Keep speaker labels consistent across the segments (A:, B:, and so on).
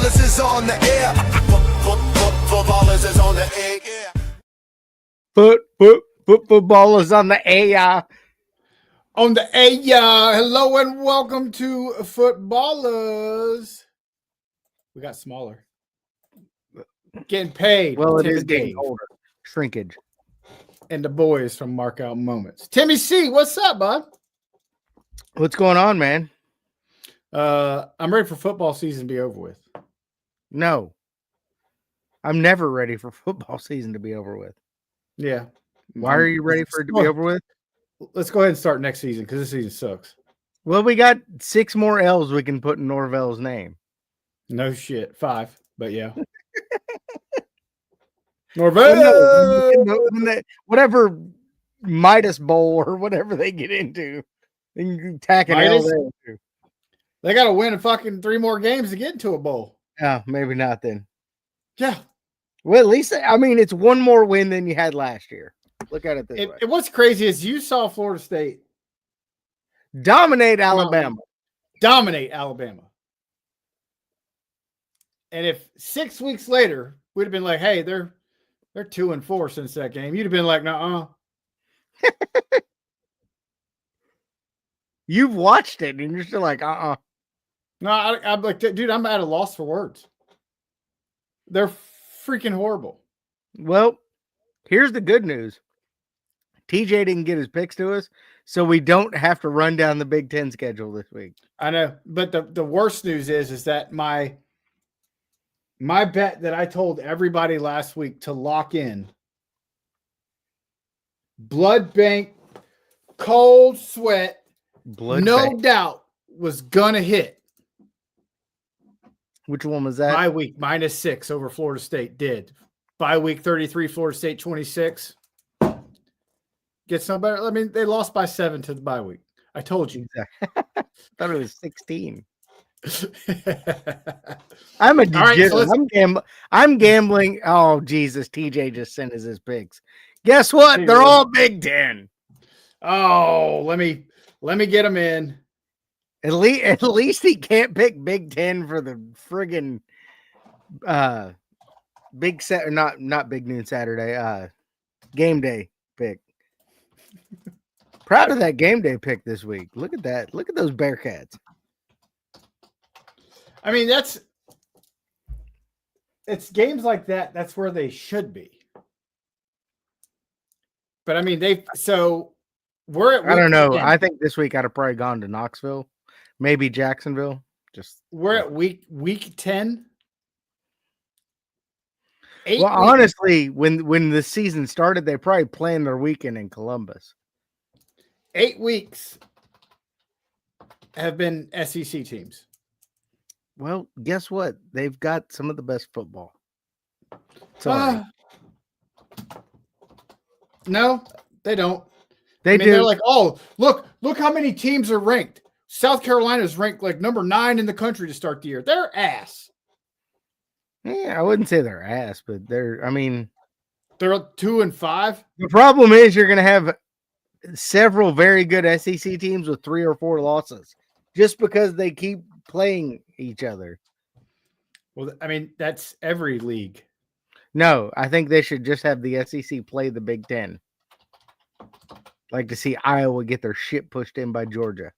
A: Footballers is on the air. Footballers is on the air.
B: Footballers on the air.
C: On the air. Hello and welcome to Footballers. We got smaller. Getting paid.
B: Well, it
C: Tim
B: is
C: and
B: getting
C: Dave.
B: older. Shrinkage.
C: And the boys from Mark Out Moments. Timmy C, what's up, bud?
B: What's going on, man?
C: I'm ready for football season to be over with.
B: No. I'm never ready for football season to be over with.
C: Yeah.
B: Why are you ready for it to be over with?
C: Let's go ahead and start next season because this season sucks.
B: Well, we got 6 more L's we can put in Norvell's name.
C: No shit. 5, but yeah. Norvell!
B: Well, no, whatever Midas Bowl or whatever they get into, they can tack an L there too.
C: They got to win fucking 3 more games to get into a bowl.
B: Yeah, maybe not then.
C: Yeah.
B: Well, at least, I mean, it's 1 more win than you had last year. Look at it this way.
C: What's crazy is you saw Florida State
B: dominate Alabama.
C: And if 6 weeks later, we'd have been like, hey, they're 2-4 since that game. You'd have been like, nuh-uh.
B: You've watched it and you're still like,
C: No, I'm like, dude, I'm at a loss for words. They're freaking horrible.
B: Well, here's the good news. TJ didn't get his picks to us, so we don't have to run down the Big Ten schedule this week.
C: I know, but the worst news is that my bet that I told everybody last week to lock in, blood bank, cold sweat, no doubt was gonna hit.
B: Which one was that?
C: Bye week -6 over Florida State did. Bye week 33, Florida State 26. Gets no better. I mean, they lost by 7 to the bye week. I told you.
B: I thought it was 16. I'm a degenerate. Right, I'm gambling. Oh, Jesus. TJ just sent us his picks. Guess what? They're all Big Ten.
C: Oh, let me get them in.
B: At least he can't pick Big Ten for the friggin' big set, not Big Noon Saturday, game day pick. Proud of that game day pick this week. Look at that. Look at those Bearcats.
C: I mean, it's games like that. That's where they should be. But I mean, we're at.
B: I don't know. 10. I think this week I'd have probably gone to Knoxville, maybe Jacksonville.
C: We're at week 10.
B: Well, honestly, when the season started, they probably planned their weekend in Columbus.
C: 8 weeks have been SEC teams.
B: Well, guess what? They've got some of the best football. Sorry.
C: No, they don't.
B: They do.
C: They're like, oh, look how many teams are ranked. South Carolina is ranked like number 9 in the country to start the year. They're ass.
B: Yeah, I wouldn't say they're ass, but they're
C: 2 and 5.
B: The problem is you're going to have several very good SEC teams with 3 or 4 losses just because they keep playing each other.
C: Well, I mean, that's every league.
B: No, I think they should just have the SEC play the Big Ten. Like to see Iowa get their shit pushed in by Georgia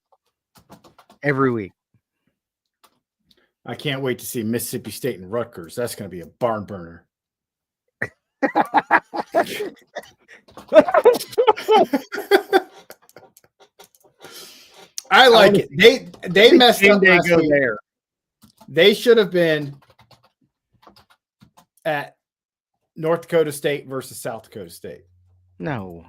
B: every week.
C: I can't wait to see Mississippi State and Rutgers. That's going to be a barn burner. I like it. They messed up last week. There. They should have been at North Dakota State versus South Dakota State.
B: No.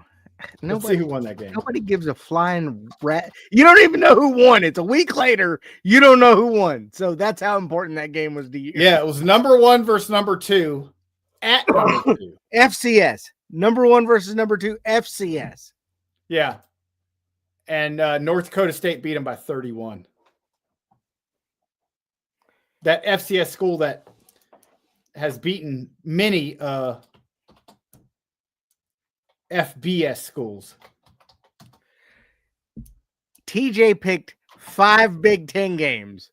C: Let's see who won that game.
B: Nobody gives a flying rat. You don't even know who won. It's a week later. You don't know who won. So that's how important that game was to you.
C: Yeah, it was number 1 versus number 2 at number 2.
B: FCS. Number 1 versus number 2, FCS.
C: Yeah. And North Dakota State beat them by 31. That FCS school that has beaten many FBS schools.
B: TJ picked 5 Big Ten games.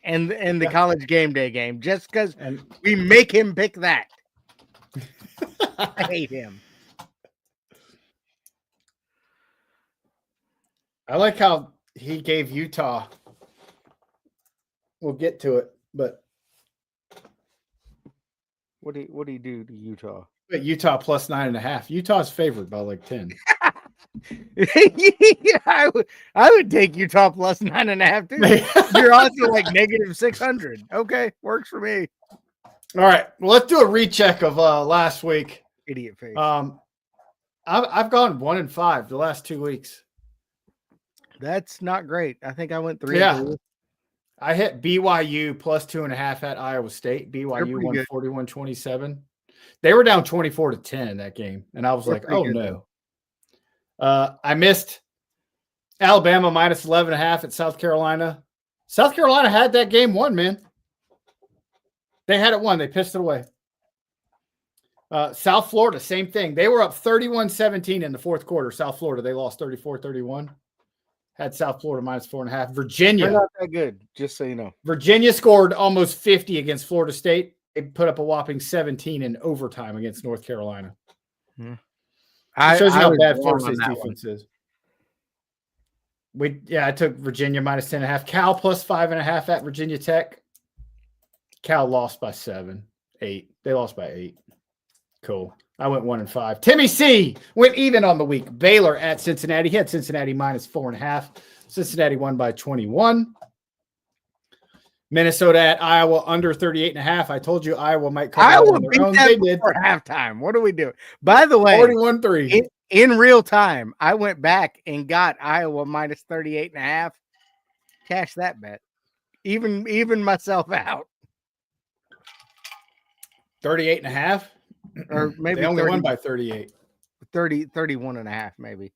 B: and the college game day game just because
C: And
B: we make him pick that. I hate him.
C: I like how he gave Utah. We'll get to it, but
B: What do you do to Utah?
C: Utah plus 9.5. Utah's favored by like 10.
B: I would take Utah plus 9.5 too. You're also like negative 600. Okay, works for me.
C: All right, well, let's do a recheck of last week.
B: Idiot face.
C: I've gone 1-5 the last 2 weeks.
B: That's not great. I think I went 3.
C: Yeah. I hit BYU plus 2.5 at Iowa State. BYU won 41-27. They were down 24-10 that game, and I was like, "Oh no!" I missed Alabama minus 11.5 at South Carolina. South Carolina had that game won, man. They had it won. They pissed it away. South Florida, same thing. They were up 31-17 in the fourth quarter. South Florida, they lost 34-31. Had South Florida minus 4.5. Virginia.
B: They're not that good, just so you know.
C: Virginia scored almost 50 against Florida State. They put up a whopping 17 in overtime against North Carolina. It shows you how bad Florida State's defense is. I took Virginia minus 10.5. Cal plus 5.5 at Virginia Tech. Cal lost by 8. They lost by 8. Cool. I went 1-5. Timmy C went even on the week. Baylor at Cincinnati. He had Cincinnati minus 4.5. Cincinnati won by 21. Minnesota at Iowa under 38.5. I told you Iowa might come out on their own. They did
B: for halftime. What do we do? By the way,
C: 41-3.
B: In real time, I went back and got Iowa minus 38.5. Cash that bet. Even myself out.
C: 38.5.
B: Or maybe
C: they only won by 38.
B: 31.5 maybe.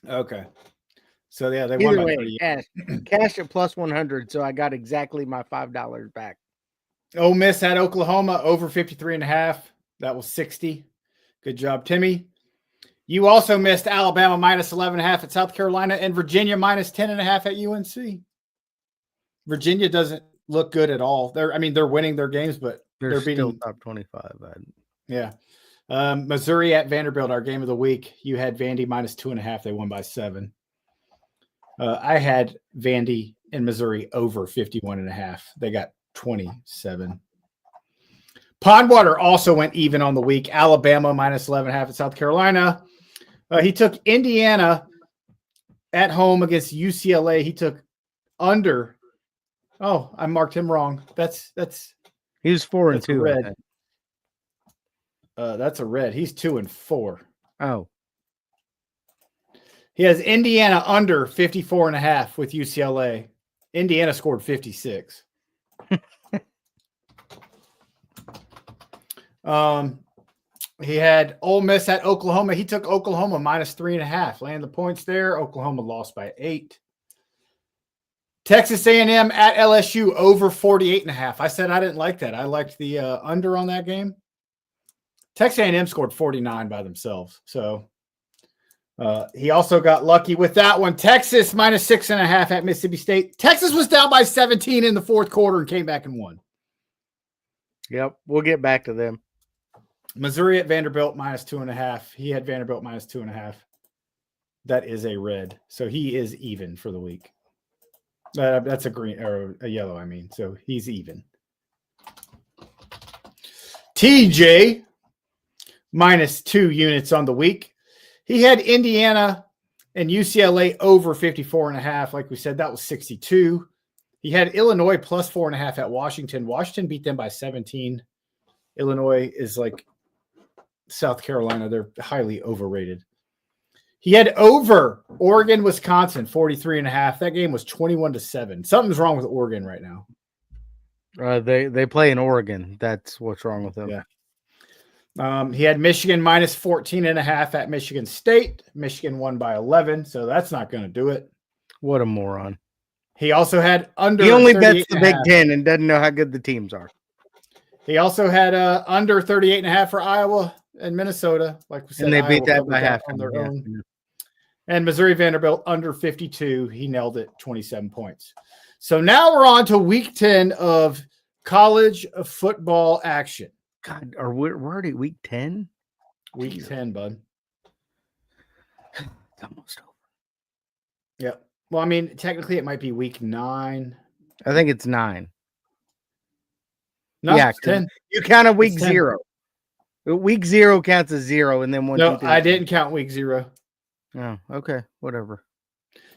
C: Okay. So yeah, they won by 38.
B: Cash at plus 100, so I got exactly my $5 back.
C: Ole Miss at Oklahoma over 53.5. That was 60. Good job, Timmy. You also missed Alabama minus 11.5 at South Carolina and Virginia minus 10.5 at UNC. Virginia doesn't look good at all. They're winning their games, but they're beating
B: still top 25.
C: Yeah. Missouri at Vanderbilt, our game of the week. You had Vandy minus 2.5. They won by 7. I had Vandy and Missouri over 51.5. They got 27. Pondwater also went even on the week. Alabama minus 11.5 at South Carolina. He took Indiana at home against UCLA. He took under. Oh, I marked him wrong. That's
B: he was 4-2.
C: Red. That's a red. He's 2-4.
B: Oh.
C: He has Indiana under 54.5 with UCLA. Indiana scored 56. He had Ole Miss at Oklahoma. He took Oklahoma minus 3.5. Landed the points there. Oklahoma lost by 8. Texas A&M at LSU over 48.5. I said I didn't like that. I liked the under on that game. Texas A&M scored 49 by themselves. So he also got lucky with that one. Texas minus 6.5 at Mississippi State. Texas was down by 17 in the fourth quarter and came back and won.
B: Yep, we'll get back to them.
C: Missouri at Vanderbilt minus 2.5. He had Vanderbilt minus 2.5. That is a red. So he is even for the week. That's a green or a yellow, I mean. So he's even. TJ minus 2 units on the week. He had Indiana and UCLA over 54.5. Like we said, that was 62. He had Illinois plus 4.5 at Washington. Washington beat them by 17. Illinois is like South Carolina. They're highly overrated. He had over Oregon, Wisconsin, 43.5. That game was 21-7. Something's wrong with Oregon right now.
B: They play in Oregon. That's what's wrong with them.
C: Yeah. He had Michigan minus 14.5 at Michigan State. Michigan won by 11, so that's not going to do it.
B: What a moron.
C: He also had under.
B: He only bets the Big Ten and doesn't know how good the teams are.
C: He also had under 38.5 for Iowa and Minnesota. Like we said,
B: and they
C: Iowa
B: beat that by half
C: on their own. And Missouri Vanderbilt under 52. He nailed it, 27 points. So now we're on to week 10 of college football action.
B: God, we're already week 10?
C: Week
B: Jesus.
C: 10, bud.
B: It's almost over.
C: Yeah. Well, I mean, technically it might be week 9.
B: I think it's 9.
C: No,
B: yeah,
C: it's 10.
B: You count a week
C: It's 10.
B: 0. Week 0 counts as 0, and then 1,
C: No,
B: 2, 3.
C: I didn't count week 0.
B: Oh, okay. Whatever.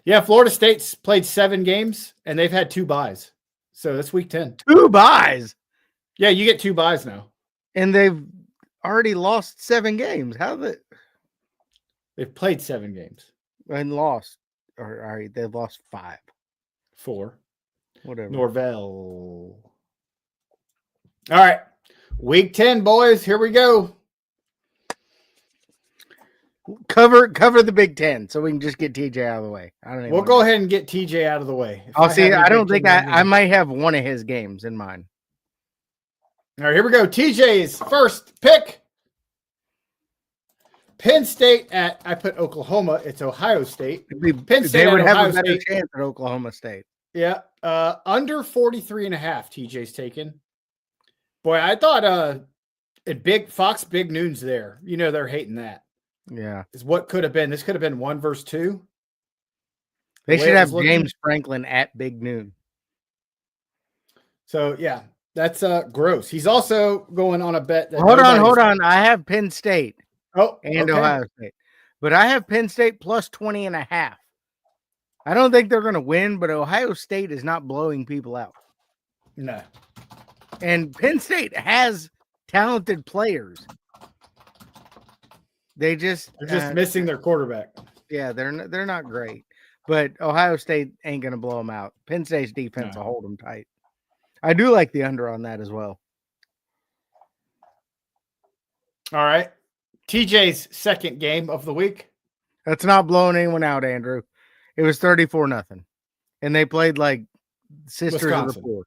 C: Yeah, Florida State's played 7 games, and they've had 2 byes. So that's week 10.
B: 2 byes?
C: Yeah, you get 2 byes now.
B: And they've already lost 7 games.
C: They've played 7 games.
B: And lost. All right, they've lost 5.
C: 4.
B: Whatever.
C: Norvell. All right. Week 10, boys. Here we go.
B: Cover the Big 10 so we can just get TJ out of the way.
C: We'll go ahead and get TJ out of the way.
B: I'll see. I don't think I might have one of his games in mind.
C: All right, here we go. TJ's first pick. Penn State I put Oklahoma. It's Ohio State. Penn State
B: they would have
C: Ohio
B: a better
C: State.
B: chance at Oklahoma State.
C: Yeah. Under 43.5 TJ's taken. Boy, I thought Fox Big Noon's there. You know they're hating that.
B: Yeah.
C: Is what could have been. This could have been 1 versus 2.
B: They should have James Franklin at Big Noon.
C: So yeah, that's gross. He's also going on a bet that
B: Hold on. I have Penn State. And
C: okay.
B: Ohio State. But I have Penn State plus 20.5. I don't think they're going to win, but Ohio State is not blowing people out.
C: No.
B: And Penn State has talented players. They're just
C: missing their quarterback.
B: Yeah, they're not great. But Ohio State ain't going to blow them out. Penn State's defense will hold them tight. I do like the under on that as well.
C: All right. TJ's second game of the week.
B: That's not blowing anyone out, Andrew. It was 34-0. And they played like sisters of the poor.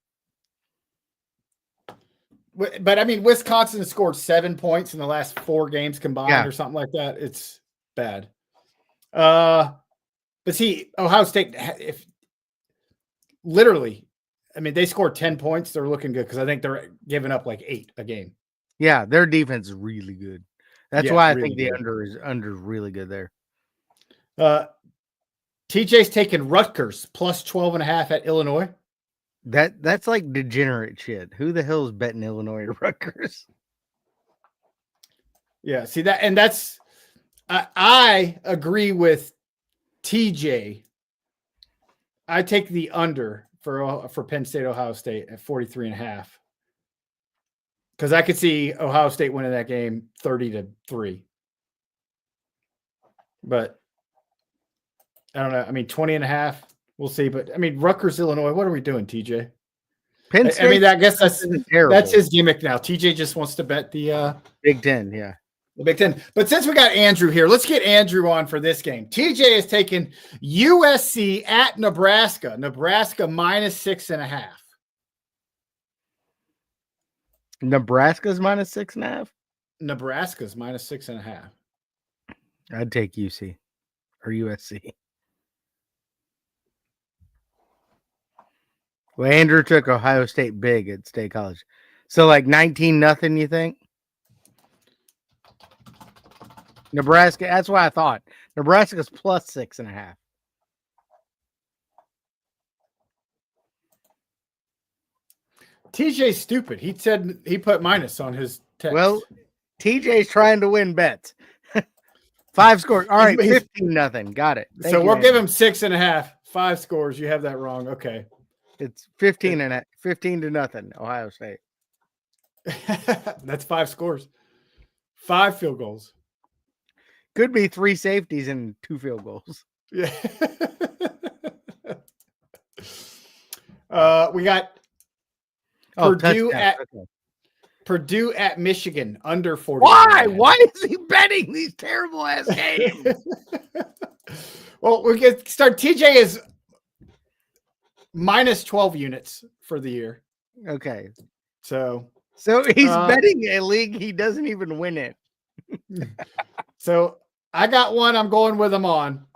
C: But I mean, Wisconsin scored 7 points in the last 4 games combined or something like that. It's bad. But see, Ohio State, they scored 10 points. They're looking good because I think they're giving up like 8 a game.
B: Yeah, their defense is really good. That's why I think the under is really good there.
C: TJ's taking Rutgers plus 12.5 at Illinois.
B: That's like degenerate shit. Who the hell is betting Illinois or Rutgers?
C: Yeah, see that, and that's I agree with TJ. I take the under for Penn State, Ohio State at 43.5. Because I could see Ohio State winning that game 30-3. But I don't know. I mean, 20.5. We'll see. But I mean, Rutgers, Illinois. What are we doing, TJ?
B: Penn State,
C: I mean, I guess that's his gimmick now. TJ just wants to bet the
B: Big Ten. Yeah,
C: the Big Ten. But since we got Andrew here, let's get Andrew on for this game. TJ has taken USC at Nebraska. Nebraska minus 6.5.
B: Nebraska's minus 6.5.
C: Nebraska's minus 6.5.
B: I'd take UC or USC. Well, Andrew took Ohio State big at State College. So like 19-0, you think? Nebraska, that's what I thought. Nebraska's plus 6.5.
C: TJ's stupid. He said he put minus on his text.
B: Well, TJ's trying to win bets. 5 scores. All right, 15-0. Got it.
C: So we'll give him 6.5. 5 scores. You have that wrong. Okay.
B: It's 15-0, Ohio State.
C: That's 5 scores. 5 field goals.
B: Could be 3 safeties and 2 field goals.
C: Yeah. We got Purdue at Michigan under 40.
B: Why is he betting these terrible ass games?
C: Well, we get start. TJ is minus 12 units for the year.
B: Okay.
C: So
B: he's betting a league he doesn't even win it.
C: So I got one I'm going with him on.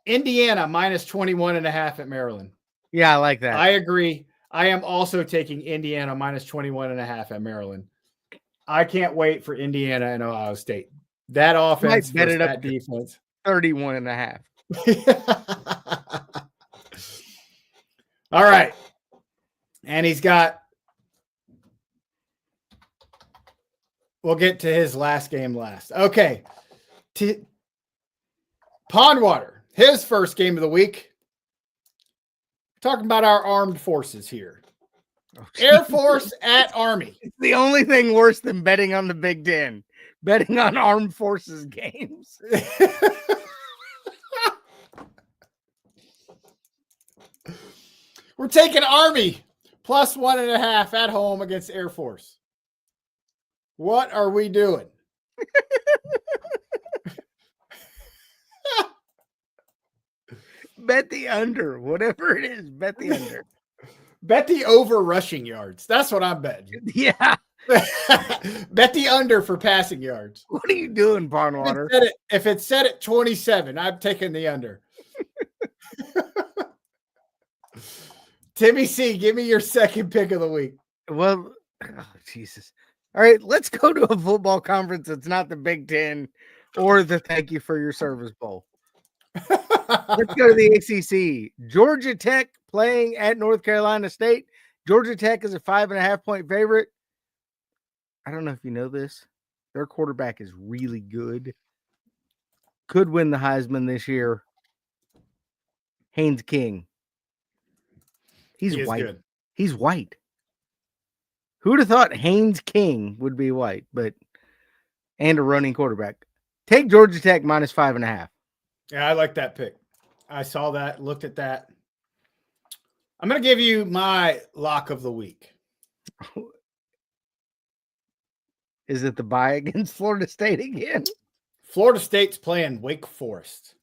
C: Indiana minus 21.5 at Maryland.
B: Yeah, I like that.
C: I agree. I am also taking Indiana minus 21.5 at Maryland. I can't wait for Indiana and Ohio State. That offense
B: bet
C: versus
B: it up
C: that
B: to
C: defense.
B: 31.5.
C: All right. And he's got, we'll get to his last game last. Okay. Pondwater, his first game of the week. Talking about our armed forces here.
B: Oh,
C: Air Force at Army.
B: It's the only thing worse than betting on the Big Ten. Betting on armed forces games.
C: We're taking Army plus 1.5 at home against Air Force. What are we doing?
B: Bet the under. Whatever it is, bet the under.
C: Bet the over rushing yards. That's what I'm betting.
B: Yeah.
C: Bet the under for passing yards.
B: What are you doing, Pondwater?
C: If it's set at 27, I'm taking the under. Timmy C, give me your second pick of the week.
B: Well, oh, Jesus. All right, let's go to a football conference that's not the Big Ten or the Thank You for Your Service Bowl. Let's go to the ACC. Georgia Tech playing at North Carolina State. Georgia Tech is a 5.5-point favorite. I don't know if you know this. Their quarterback is really good. Could win the Heisman this year. Haynes King. He's white.
C: Good.
B: He's white. Who'd have thought Haynes King would be white, and a running quarterback? Take Georgia Tech minus 5.5.
C: Yeah, I like that pick. I saw that, looked at that. I'm going to give you my lock of the week.
B: Is it the bye against Florida State again?
C: Florida State's playing Wake Forest.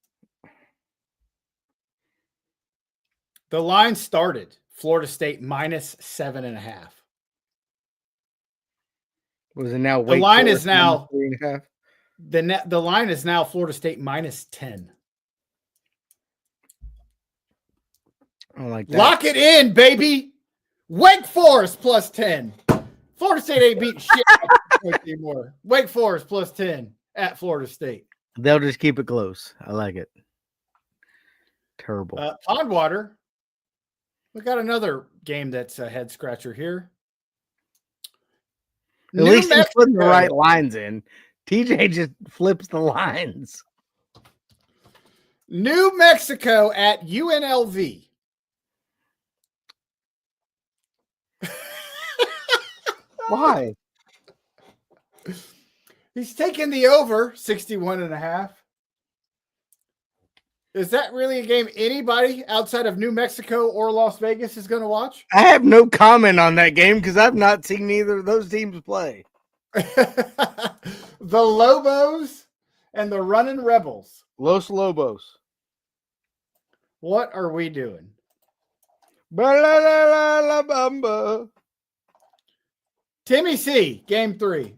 C: The line started Florida State minus 7.5.
B: Was it now?
C: The line is now
B: 3.5.
C: The line is now Florida State minus 10.
B: I don't like that.
C: Lock it in, baby. Wake Forest plus 10. Florida State ain't beating shit anymore. Wake Forest plus 10 at Florida State.
B: They'll just keep it close. I like it. Terrible.
C: Pondwater. We got another game that's a head scratcher here.
B: At least he's putting the right lines in. TJ just flips the lines.
C: New Mexico at UNLV.
B: Why?
C: He's taking the over 61.5. Is that really a game anybody outside of New Mexico or Las Vegas is going to watch?
B: I have no comment on that game because I've not seen either of those teams play.
C: The Lobos and the Running Rebels.
B: Los Lobos.
C: What are we doing?
B: Ba-la-la-la-la-bamba.
C: Timmy C, game 3.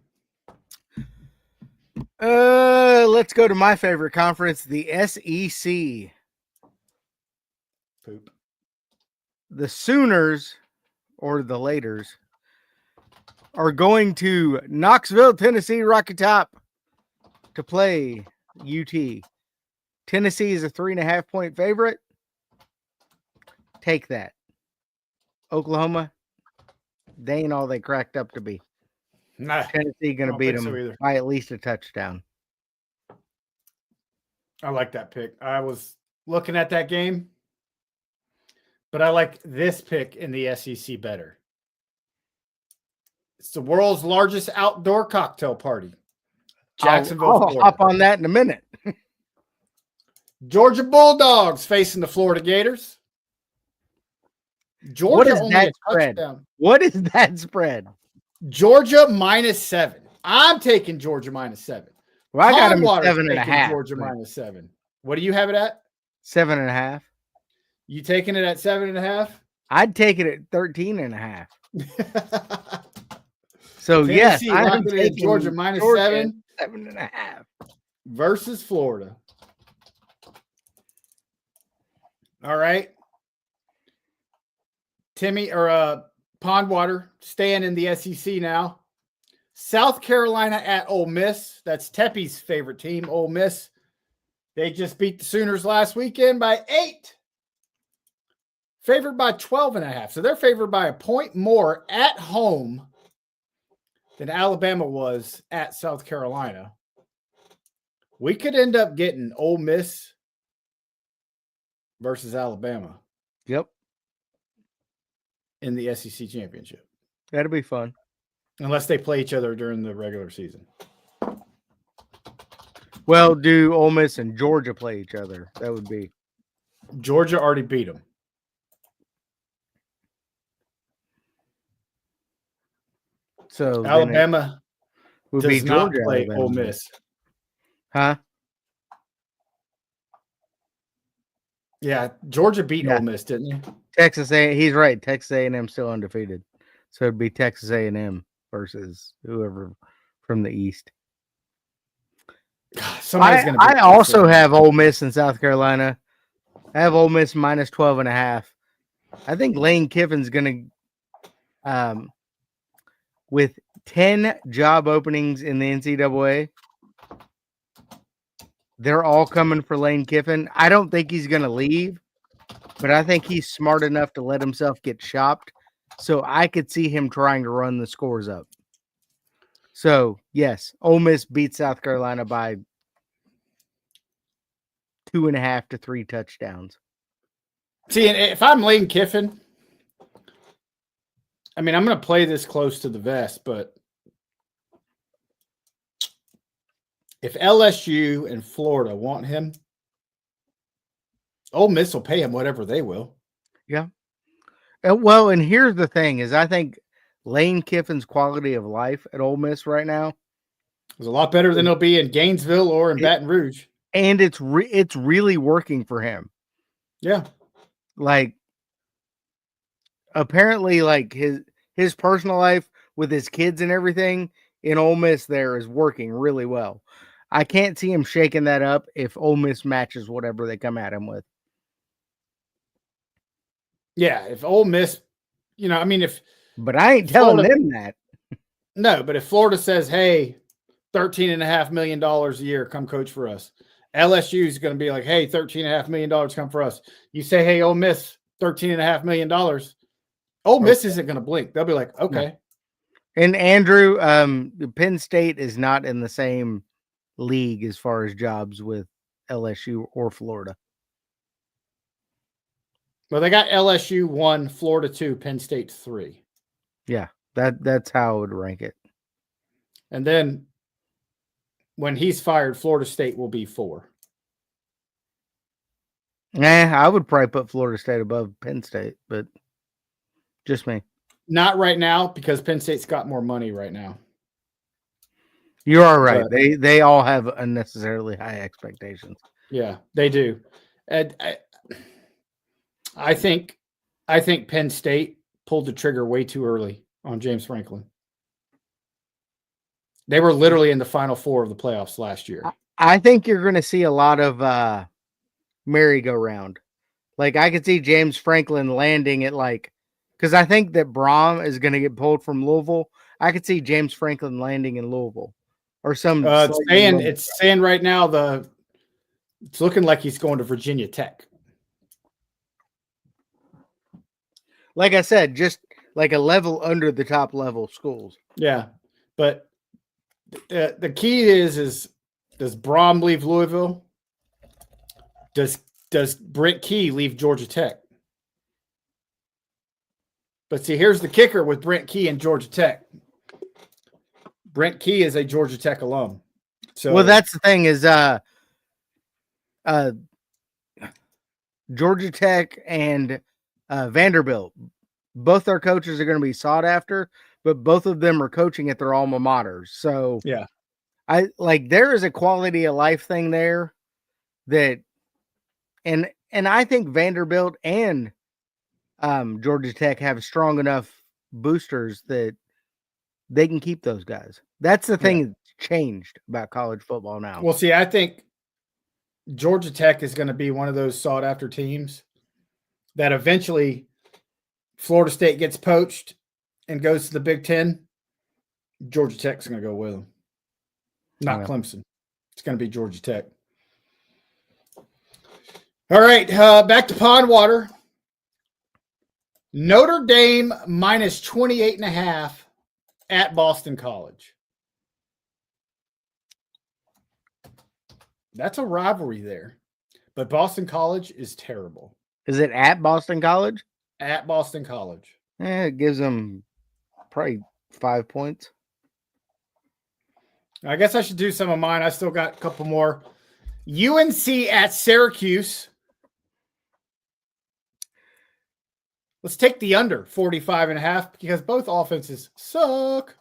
B: Let's go to my favorite conference, the SEC.
C: Poop.
B: The Sooners, or the Laters, are going to Knoxville, Tennessee, Rocky Top to play UT. Tennessee is a 3.5-point favorite. Take that. Oklahoma, they ain't all they cracked up to be.
C: Nah,
B: Tennessee going to beat them by at least a touchdown.
C: I like that pick. I was looking at that game, but I like this pick in the SEC better. It's the world's largest outdoor cocktail party. Jacksonville,
B: I'll
C: Florida.
B: hop on that in a minute.
C: Georgia Bulldogs facing the Florida Gators. Georgia
B: What is
C: only
B: that
C: a
B: spread?
C: touchdown.
B: What is that spread?
C: Georgia minus 7. I'm taking Georgia minus 7.
B: Well, I got him at
C: Pondwater's
B: 7.5.
C: taking Georgia minus 7. What do you have it at?
B: 7.5.
C: You taking it at 7.5?
B: I'd take it at 13.5. So
C: Tennessee,
B: yes, I'm
C: locking it in
B: taking
C: Georgia minus
B: Georgia
C: 7
B: 7.5.
C: versus Florida. All right. Timmy or Pondwater staying in the SEC now. South Carolina at Ole Miss. That's Tepe's favorite team, Ole Miss. They just beat the Sooners last weekend by 8. Favored by 12.5. So they're favored by a point more at home than Alabama was at South Carolina. We could end up getting Ole Miss versus Alabama.
B: Yep.
C: In the SEC championship.
B: That'll be fun.
C: Unless they play each other during the regular season.
B: Well, do Ole Miss and Georgia play each other? That would be.
C: Georgia already beat them.
B: So
C: Alabama
B: would
C: does
B: be
C: not
B: Georgia,
C: play
B: Alabama.
C: Ole Miss.
B: Huh?
C: Yeah, Georgia beat Ole Miss, didn't you?
B: Texas A. He's right. Texas A&M still undefeated, so it'd be Texas A&M versus whoever from the East. I also have Ole Miss in South Carolina. I have Ole Miss minus 12.5. I think Lane Kiffin's going to, with 10 job openings in the NCAA, they're all coming for Lane Kiffin. I don't think he's going to leave, but I think he's smart enough to let himself get shopped. So I could see him trying to run the scores up. So, yes, Ole Miss beat South Carolina by 2.5 to 3 touchdowns.
C: See, if I'm Lane Kiffin, I mean, I'm going to play this close to the vest, but if LSU and Florida want him, Ole Miss will pay him whatever they will.
B: Yeah. Well, and here's the thing is I think Lane Kiffin's quality of life at Ole Miss right now
C: is a lot better than he'll be in Gainesville or in Baton Rouge.
B: And it's really working for him.
C: Yeah.
B: Like, apparently, like his personal life with his kids and everything in Ole Miss there is working really well. I can't see him shaking that up if Ole Miss matches whatever they come at him with.
C: Yeah, if Ole Miss, I mean,
B: but I ain't telling them that.
C: No, but if Florida says, hey, $13.5 million a year, come coach for us. LSU is going to be like, hey, $13.5 million, come for us. You say, hey, Ole Miss, $13.5 million. Ole Miss isn't going to blink. They'll be like, okay.
B: No. And Andrew, Penn State is not in the same league as far as jobs with LSU or Florida.
C: Well, they got LSU 1, Florida 2, Penn State 3.
B: Yeah, that's how I would rank it.
C: And then when he's fired, Florida State will be 4.
B: I would probably put Florida State above Penn State, but just me.
C: Not right now because Penn State's got more money right now.
B: You are right. They all have unnecessarily high expectations.
C: Yeah, they do. And I think Penn State pulled the trigger way too early on James Franklin. They were literally in the Final Four of the playoffs last year.
B: I think you're going to see a lot of merry-go-round. Like, I could see James Franklin landing at, because I think that Braum is going to get pulled from Louisville. I could see James Franklin landing in Louisville or some.
C: It's saying right now it's looking like he's going to Virginia Tech.
B: Like I said, just like a level under the top level schools.
C: Yeah, but the key is does Braum leave Louisville? Does Brent Key leave Georgia Tech? But see, here's the kicker with Brent Key and Georgia Tech. Brent Key is a Georgia Tech alum. So,
B: well, that's the thing is Georgia Tech and Vanderbilt, both their coaches are going to be sought after, but both of them are coaching at their alma maters. So
C: yeah,
B: there is a quality of life thing there that, and I think Vanderbilt and Georgia Tech have strong enough boosters that they can keep those guys. That's the thing that's changed about college football now.
C: Well, see, I think Georgia Tech is going to be one of those sought after teams that eventually Florida State gets poached and goes to the Big Ten, Georgia Tech's going to go with them. Not Clemson. It's going to be Georgia Tech. All right, back to Pondwater. Notre Dame minus 28.5 at Boston College. That's a rivalry there. But Boston College is terrible.
B: Is it at Boston College?
C: At Boston College.
B: It gives them probably 5 points.
C: I guess I should do some of mine. I still got a couple more. UNC at Syracuse. Let's take the under 45.5 because both offenses suck.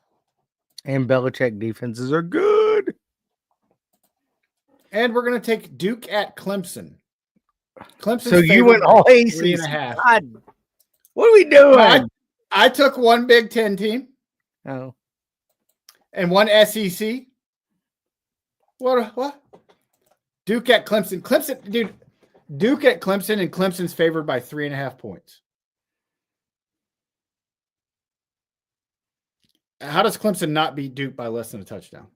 B: And Belichick defenses are good.
C: And we're going to take Duke at Clemson.
B: So you went all ACC.
C: 3.5.
B: God, what are we doing?
C: I took one Big Ten team.
B: Oh.
C: And one SEC. What? Duke at Clemson. Clemson, dude. Duke at Clemson, and Clemson's favored by 3.5 points. How does Clemson not beat Duke by less than a touchdown?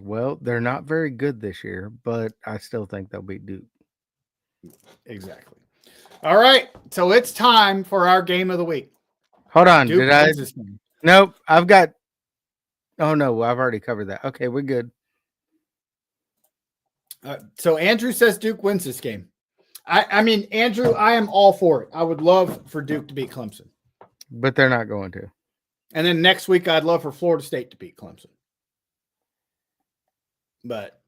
B: Well, they're not very good this year, but I still think they'll beat Duke.
C: Exactly. All right. So it's time for our game of the week.
B: Hold on.
C: Duke
B: Did I?
C: wins this game.
B: Nope. I've got. Oh, no. I've already covered that. Okay. We're good.
C: So Andrew says Duke wins this game. I mean, Andrew, I am all for it. I would love for Duke to beat Clemson.
B: But they're not going to.
C: And then next week, I'd love for Florida State to beat Clemson. But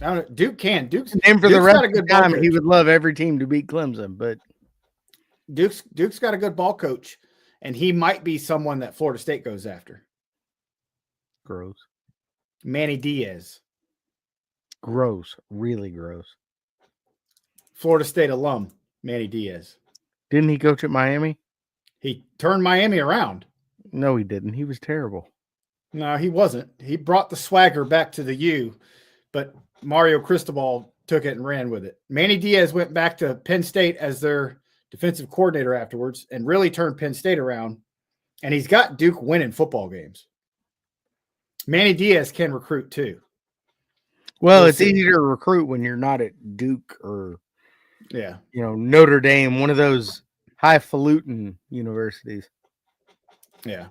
C: I don't know. Duke can. Duke's
B: and for
C: Duke's
B: the rest
C: got a
B: of the
C: good ball
B: time,
C: coach.
B: he would love every team to beat Clemson, but
C: Duke's got a good ball coach, and he might be someone that Florida State goes after.
B: gross.
C: Manny Diaz,
B: Gross. Really gross.
C: Florida State alum, Manny Diaz.
B: Didn't he coach at Miami?
C: He turned Miami around.
B: No, he didn't. He was terrible.
C: No, he wasn't. He brought the swagger back to the U, but Mario Cristobal took it and ran with it. Manny Diaz went back to Penn State as their defensive coordinator afterwards and really turned Penn State around. And he's got Duke winning football games. Manny Diaz can recruit too.
B: Well,
C: We'll
B: it's
C: see.
B: easier to recruit when you're not at Duke or,
C: Yeah.
B: Notre Dame, one of those highfalutin universities.
C: Yeah.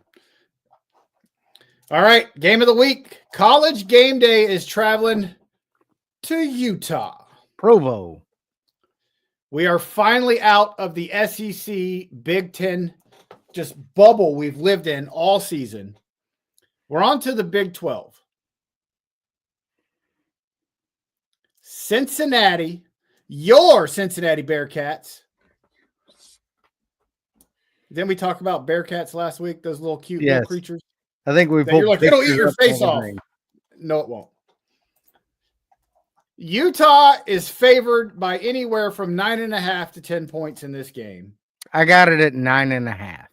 C: All right. Game of the week. College game day is traveling to Utah.
B: Provo.
C: We are finally out of the SEC Big Ten just bubble we've lived in all season. We're on to the Big 12. Cincinnati, your Cincinnati Bearcats. Didn't we talk about Bearcats last week? Those little cute little
B: Yes.
C: creatures.
B: I think we
C: That you're
B: both
C: like, it'll eat
B: pictured
C: your
B: up
C: face
B: on the
C: off.
B: ring.
C: No, it won't. Utah is favored by anywhere from 9.5 to 10 points in this game.
B: I got it at 9.5.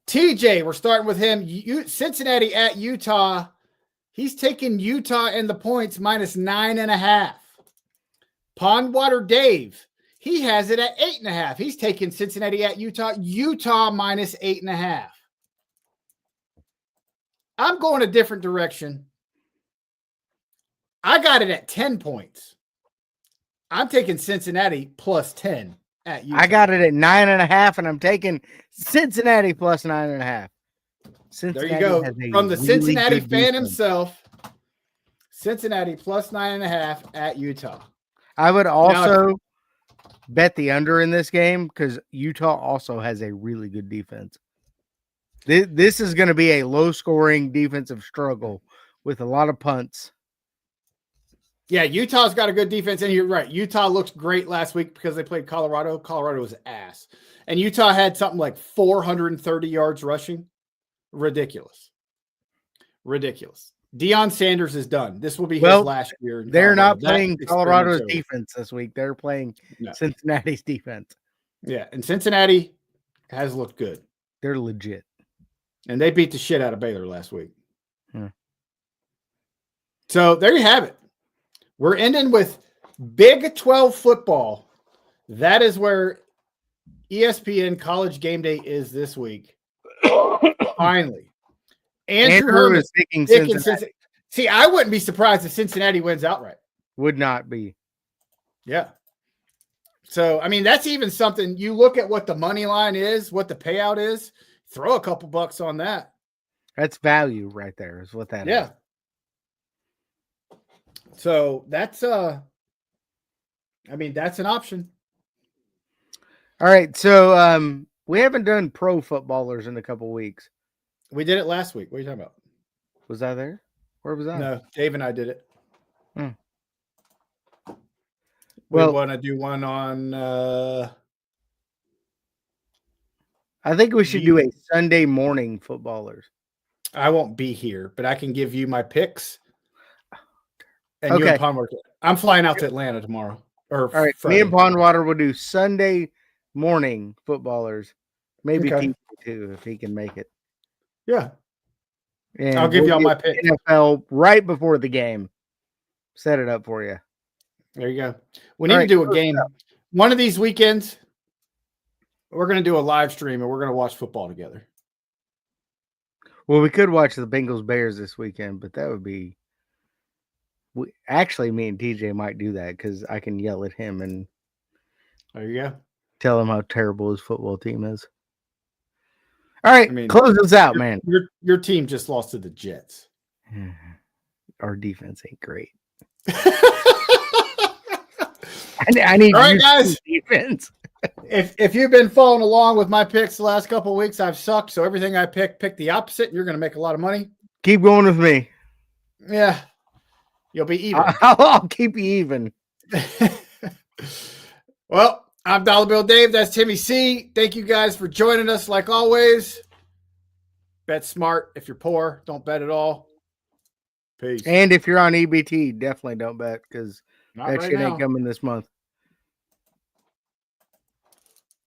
C: TJ, we're starting with him. Cincinnati at Utah. He's taking Utah and the points minus 9.5. Pondwater Dave, he has it at 8.5. He's taking Cincinnati at Utah. Utah minus 8.5. I'm going a different direction. I got it at 10 points. I'm taking Cincinnati plus 10 at Utah.
B: I got it at 9.5, and I'm taking Cincinnati plus 9.5.
C: There you go. From the Cincinnati fan himself, Cincinnati plus 9.5 at Utah.
B: I would also bet the under in this game because Utah also has a really good defense. This is going to be a low-scoring defensive struggle with a lot of punts.
C: Yeah, Utah's got a good defense, and you're right. Utah looked great last week because they played Colorado. Colorado was ass. And Utah had something like 430 yards rushing. Ridiculous. Deion Sanders is done. This will be his last year.
B: They're not playing
C: That
B: Colorado's
C: experience over.
B: defense this week. They're playing Cincinnati's defense.
C: Yeah, and Cincinnati has looked good.
B: They're legit.
C: And they beat the shit out of Baylor last week.
B: Hmm.
C: So there you have it. We're ending with Big 12 football. That is where ESPN College Game Day is this week. Finally. Andrew Herman
B: is picking
C: Cincinnati.
B: Cincinnati.
C: See, I wouldn't be surprised if Cincinnati wins outright.
B: Would not be.
C: Yeah. So, I mean, that's even something. You look at what the money line is, what the payout is, throw a couple bucks on that.
B: That's value right there is what that is.
C: So that's I mean, that's an option.
B: All right. So we haven't done pro footballers in a couple weeks.
C: We did it last week. What are you talking about?
B: Was I there? Where was I?
C: No, Dave and I did it.
B: Well,
C: we want to do one on
B: I think we should do a Sunday morning footballers.
C: I won't be here, but I can give you my picks. And
B: okay.
C: you and Pondwater. I'm flying out to Atlanta tomorrow. Or
B: all right.
C: Friday.
B: Me and Pondwater will do Sunday morning footballers. Maybe
C: Okay.
B: TJ too, if he can make it.
C: Yeah.
B: And
C: I'll give you all my picks.
B: NFL right before the game. Set it up for you.
C: There you go. We need to do a game. One of these weekends, we're going to do a live stream and we're going to watch football together.
B: Well, we could watch the Bengals Bears this weekend, but that would be. Actually, me and TJ might do that because I can yell at him and
C: there you go.
B: Tell him how terrible his football team is. All right, close this out, man.
C: Your team just lost to the Jets.
B: Our defense ain't great. I need
C: all right, guys.
B: Defense.
C: If you've been following along with my picks the last couple of weeks, I've sucked. So everything I pick the opposite, and you're going to make a lot of money.
B: Keep going with me.
C: Yeah, you'll be even.
B: I'll keep you even.
C: Well, I'm Dollar Bill Dave. That's Timmy C. Thank you guys for joining us. Like always, bet smart. If you're poor, don't bet at all. Peace.
B: And if you're on EBT, definitely don't bet because that shit ain't coming this month.